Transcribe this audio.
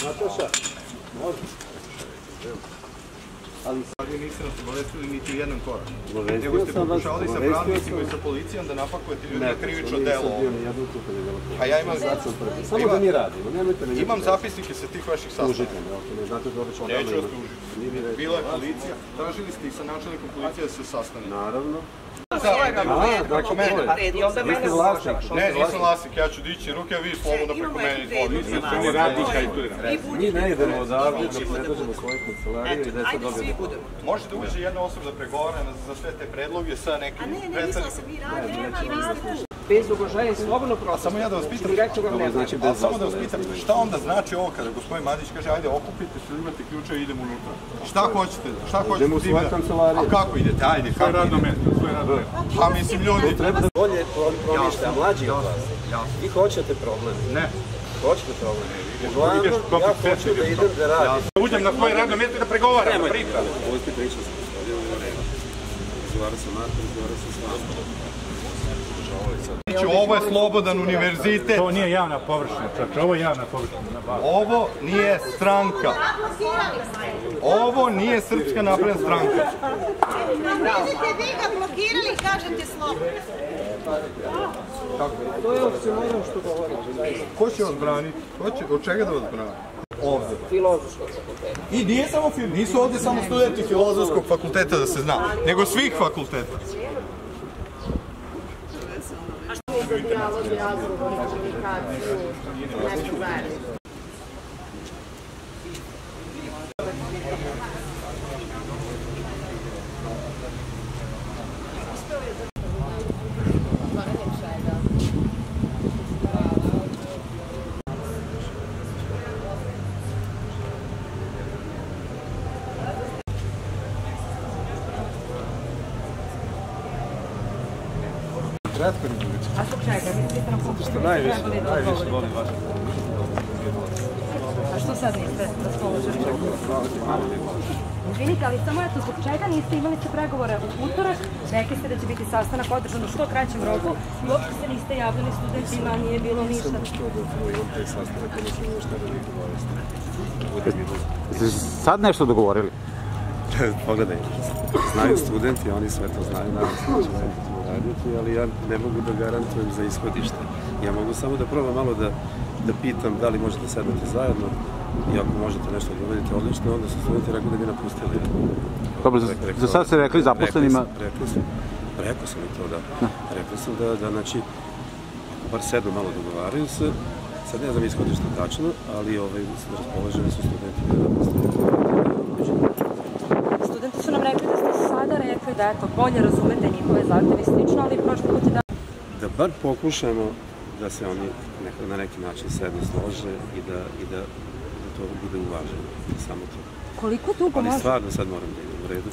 Nataša, može? Ali niste nas obavestili niti u jednom koraku. Nego ste pokušavali sa pravnicima i sa policijom da napakujete ljudi na krivično delo. A ja imam... Samo da mi radimo, nemojte me... Imam zapisnike sa tih vaših sastanaka. Tužite me, ne znate da obično... Neću vas tužiti. Bila je policija, tražili ste i sa načelnikom policije da se sastane. Naravno. Preko mene. Niste vlasnik. Ne, nisam vlasnik, ja ću dići ruke, a vi slobodno preko mene izvolite. Mi ne idemo odavde dok ne dođemo svoje kancelarije i deca dobije da... Može da uđe jedna osoba da pregovara za sve te predloge sa nekim predstavnikom. Bez ugoženja, slobodno prosto. Samo ja da vas pitam, samo da vas pitam, šta onda znači ovo kada gospodin Madić kaže ajde okupite se, imate ključe i idemo unutra. Šta hoćete? Idemo u svoje kancelarije. A kako idete? Ajde, kako idete? Pa mislim ljudi... Treba da bolje promišlja, mlađi od vas. Vi hoćete problem? Ne. Hoćete problem? Uglavnom, ja hoću da idem da radim. Uđem na svoje radno mjesto da pregovaram, da pričam. Uvijek pričam sam s ovdje, razgovarao sam Marko, razgovarao sam s vama. Ovo je slobodan univerzitet. To nije javna površina, čače, ovo je javna površina. Ovo nije stranka. Ovo nije Srpska napredna stranka. Vidite, vi ga blokirali, kažete slobodno. To je oksimoron što govorite. Ko će vas braniti? Od čega da vas brani? Ovde. Filozofskog fakulteta. I nije samo nisu ovde samo studenti Filozofskog fakulteta da se zna, nego svih fakulteta. Dijalog, razgovor, komunikaciju, nešto zajedno. Kratko ne bude. A zbog čega? Zato što najviše volim vaš. A što sad niste raspoloženi? Izvinite, ali samo eto, zbog čega niste imali ste pregovore u utorak, rekli ste da će biti sastanak održan u što kraćem roku i uopšte se niste javljali studentima, nije bilo ništa. Samo što da imam taj sastanak, ono sam nešto da bih Ste sad nešto dogovorili? Pogledaj, znaju studenti, oni sve to znaju, nadam se da će to raditi, ali ja ne mogu da garantujem za ishodište. Ja mogu samo da probam malo da pitam da li možete sednete zajedno i ako možete nešto odgovoriti odlično, onda su studenti rekli da bi napustili. Dobro, za sad ste rekli zaposlenima? Rekao sam i to, da. Rekao sam da, znači, ako bar sedu malo dogovaraju se, sad ne znam ishodište tačno, ali raspoloženi su studenti da napustili. Studenti su nam rekli da ste sada rekli da eto, bolje razumete njihove zahtjeve i slično, ali prošli put je da... Da bar pokušamo da se oni na neki način sedno slože i da to bude uvaženo. Samo to. Koliko dugo može? Ali stvarno sad moram da idem u redu.